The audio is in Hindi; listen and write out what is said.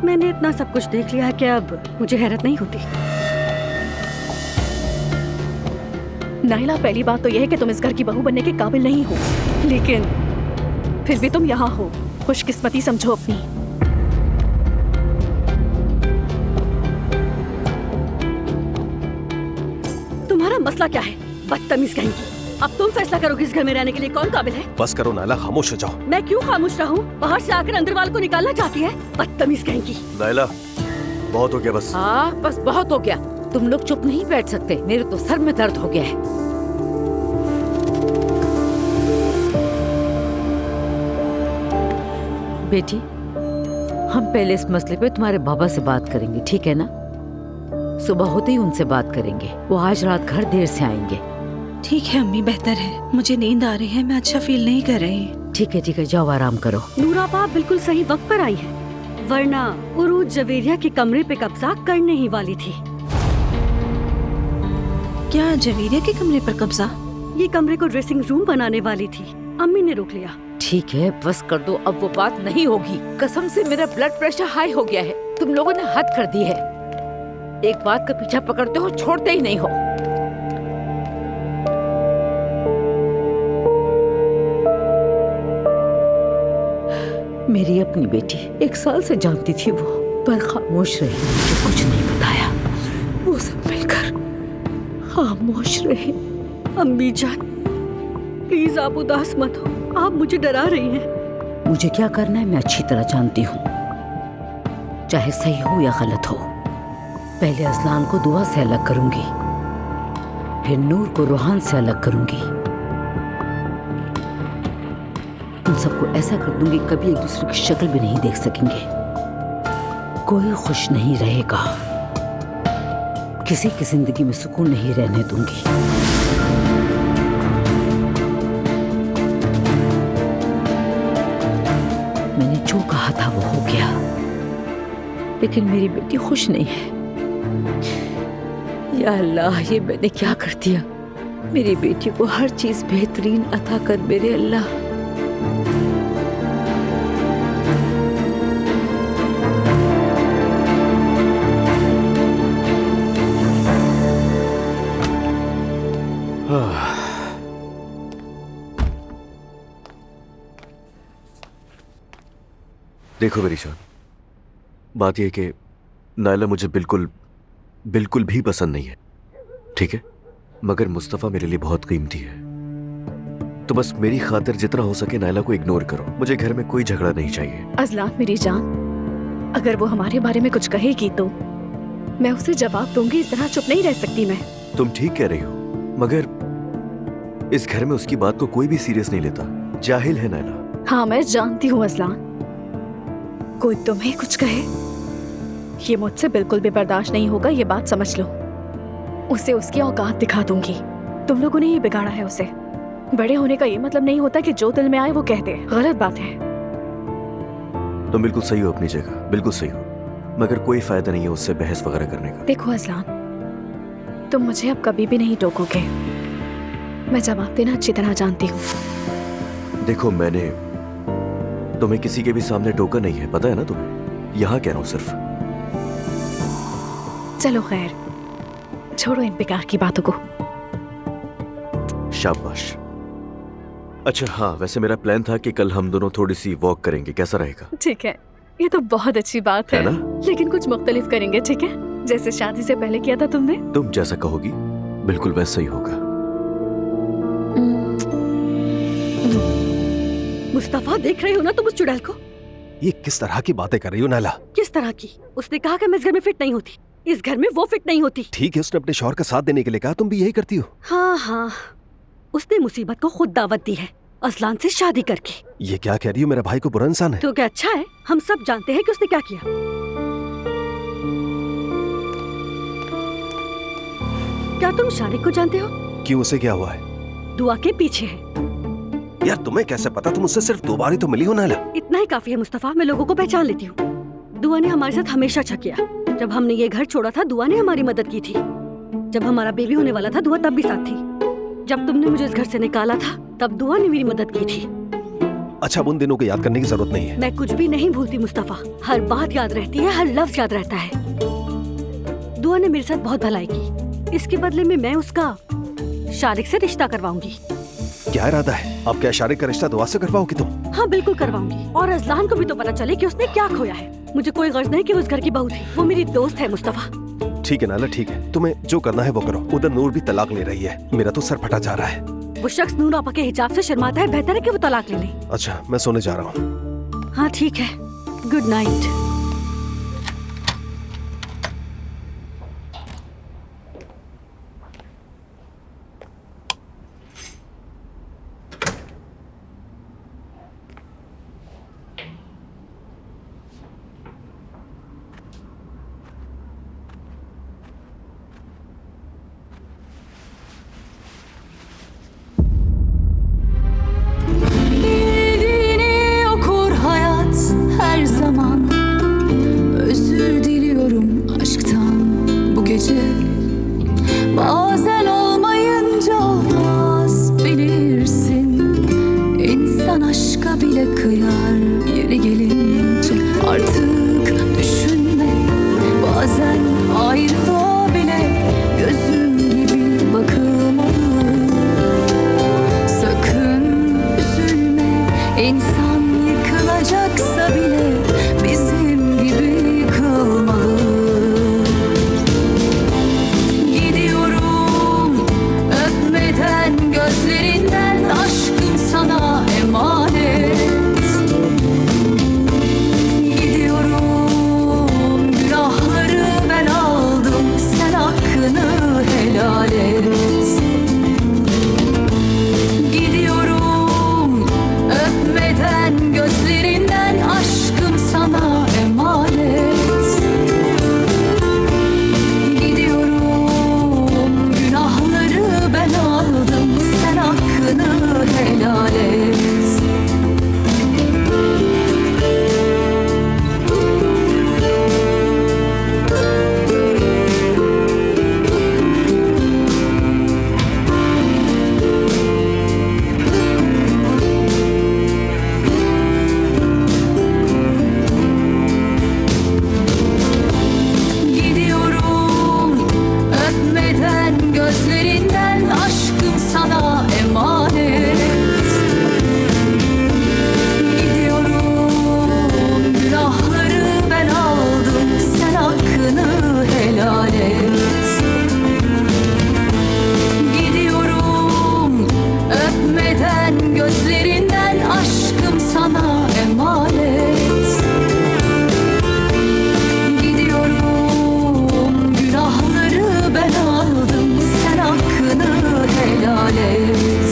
मैंने इतना सब कुछ देख लिया है कि अब मुझे हैरत नहीं होती। नाइला, पहली बात तो यह है कि तुम इस घर की बहू बनने के काबिल नहीं हो, लेकिन फिर भी तुम यहाँ हो। खुशकिस्मती समझो अपनी। तुम्हारा मसला क्या है? बदतमीज कहेंगी। अब तुम फैसला करोगे इस घर में रहने के लिए कौन काबिल है। बस करो नायला, खामोश हो जाओ। मैं क्यों खामोश रहूं? बाहर से आकर अंदर वाल को निकालना चाहती है। बदतमीज कहेंगी। नायला, बहुत हो गया बस। हाँ, बस बहुत हो गया। तुम लोग चुप नहीं बैठ सकते, मेरे तो सर में दर्द हो गया है। बेटी, हम पहले इस मसले पे तुम्हारे बाबा से बात करेंगे, ठीक है ना? सुबह होते ही उनसे बात करेंगे। वो आज रात घर देर से आएंगे। ठीक है अम्मी, बेहतर है। मुझे नींद आ रही है, मैं अच्छा फील नहीं कर रही। ठीक है, जाओ आराम करो। नूराबा बिल्कुल सही वक्त पर आई है, वरना उरूज जवेरिया के कमरे पे कब्जा करने ही वाली थी। क्या जवेरिया के कमरे पर कब्जा? ये कमरे को ड्रेसिंग रूम बनाने वाली थी, अम्मी ने रोक लिया। ठीक है, बस कर दो, अब वो बात नहीं होगी। कसम से मेरा ब्लड प्रेशर हाई हो गया है। तुम लोगों ने हद कर दी है। एक बात का पीछा पकड़ते हो, छोड़ते ही नहीं हो। मेरी अपनी बेटी, 1 साल से जानती थी वो, पर खामोश रही, मुझे कुछ नहीं बताया। वो सब मिलकर खामोश रहे। अम्मी जान, प्लीज आप उदास मत हो, आप मुझे डरा रही हैं। मुझे क्या करना है मैं अच्छी तरह जानती हूँ, चाहे सही हो या गलत हो। पहले अजलान को दुआ से अलग करूंगी, फिर नूर को रूहान से अलग करूंगी। उन सबको ऐसा कर दूंगी कभी एक दूसरे की शक्ल भी नहीं देख सकेंगे। कोई खुश नहीं रहेगा, किसी की जिंदगी में सुकून नहीं रहने दूंगी। मैंने जो कहा था वो हो गया, लेकिन मेरी बेटी खुश नहीं है। या अल्लाह, ये मैंने क्या कर दिया? मेरी बेटी को हर चीज बेहतरीन अता कर मेरे अल्लाह। देखो मेरी जान, बात यह कि नायला मुझे बिल्कुल भी पसंद नहीं है, ठीक है? मगर मुस्तफा मेरे लिए बहुत कीमती है, तो बस मेरी खातिर जितना हो सके नायला को इग्नोर करो। मुझे घर में कोई झगड़ा नहीं चाहिए। अजलान मेरी जान, अगर वो हमारे बारे में कुछ कहेगी तो मैं उसे जवाब दूंगी। इस तरह चुप नहीं रह सकती मैं। तुम ठीक कह रही हो, मगर इस घर में उसकी बात को कोई भी सीरियस नहीं लेता। जाहिल है नायला। हाँ, मैं जानती हूँ अजलान, कोई तुम्हें कुछ कहे ये मुझसे बिल्कुल भी बर्दाश्त नहीं होगा, ये बात समझ लो। उसे उसकी औकात दिखा दूंगी। तुम लोगों ने ही बिगाड़ा है उसे। बड़े होने का ये मतलब नहीं होता कि जो दिल में आए वो कह दे। गलत बात है। तुम बिल्कुल सही हो अपनी जगह, बिल्कुल सही हो, मगर कोई फायदा नहीं है उससे बहस वगैरह करने का। देखो अजलान, तुम मुझे अब कभी भी नहीं टोकोगे। मैं जवाब देना अच्छी तरह जानती हूँ। देखो, मैंने तुम्हें किसी के भी सामने टोका नहीं है, पता है ना तुम्हें। यहाँ कह रहा हूँ सिर्फ। चलो खैर, छोड़ो इन बेकार की बातों को। शाबाश। अच्छा हाँ, वैसे मेरा प्लान था कि कल हम दोनों थोड़ी सी वॉक करेंगे, कैसा रहेगा? ठीक है, ये तो बहुत अच्छी बात है ना? लेकिन कुछ मुख्तलिफ करेंगे, ठीक है? जैसे शादी से पहले किया था तुमने। तुम जैसा कहोगी बिल्कुल वैसा ही होगा। मुस्तफा, देख रहे हो ना तुम उस चुड़ैल को? ये किस तरह की बातें कर रही हो नायला? किस तरह की? उसने कहा कि मैं इस घर में फिट नहीं होती, इस घर में वो फिट नहीं होती। ठीक है, उसने अपने शौहर का साथ देने के लिए कहा, तुम भी यही करती हो। हाँ हाँ, उसने मुसीबत को खुद दावत दी है, अजलान से शादी करके। ये क्या कह रही हो? मेरा भाई को बुरा इंसान है। तो क्या अच्छा है? हम सब जानते हैं कि उसने क्या किया। क्या तुम शारिक को जानते हो? क्यों, उसे क्या हुआ है? दुआ के पीछे है। यार तुम्हें कैसे पता? तुम उससे सिर्फ 2 बार ही तो मिली हो नायला। इतना ही काफी है मुस्तफा, मैं लोगों को पहचान लेती हूँ। दुआ ने हमारे साथ हमेशा अच्छा किया। जब हमने ये घर छोड़ा था, दुआ ने हमारी मदद की थी। जब हमारा बेबी होने वाला था, दुआ तब भी साथ थी। जब तुमने मुझे इस घर से निकाला था, तब दुआ ने मेरी मदद की थी। अच्छा, अब उन दिनों को याद करने की जरूरत नहीं है। मैं कुछ भी नहीं भूलती मुस्तफा, हर बात याद रहती है, हर लफ्ज याद रहता है। दुआ ने मेरे साथ बहुत भलाई की, इसके बदले में मैं उसका शारिक से रिश्ता करवाऊंगी। क्या इरादा है? अब क्या शारिक का रिश्ता दुआ से करवाओगी तुम? हाँ बिल्कुल करवाऊंगी, और अजलान को भी तो पता चले कि उसने क्या खोया है। मुझे कोई गर्ज नहीं कि वो उस घर की बहू थी, वो मेरी दोस्त है मुस्तफा। ठीक है नाला, ठीक है, तुम्हें जो करना है वो करो। उधर नूर भी तलाक ले रही है, मेरा तो सर फटा जा रहा है। वो शख्स नूर आपा के हिजाब से शर्माता है, बेहतर है कि वो तलाक ले ले। अच्छा, मैं सोने जा रहा हूँ। हाँ ठीक है, good night. Bildiğini okur hayat her zaman. Özür diliyorum aşktan bu gece. Bazen olmayınca olmaz bilirsin. İnsan aşka bile kıyar yeri gelince. Artık düşünme, bazen ayrılığa bile gözüm gibi bakılmalı. Sakın üzülme, insan yıkılacaksa bile bizim gibi yıkılmalı. Gidiyorum öpmeden, gözlerinden, aşkım sana emanet. Gidiyorum, günahları ben aldım, sen hakkını helal et. Gidiyorum öpmeden, gözlerinden, aşkım sana emanet. Gidiyorum, günahları ben aldım, sen hakkını helal et. Gidiyorum öpmeden, gözlerinden, aşkım sana emanet. Gidiyorum, günahları ben aldım, sen hakkını helal et. Gidiyorum öpmeden, gözlerinden, aşkım sana emanet. Gidiyorum, günahları ben aldım, sen hakkını helal et.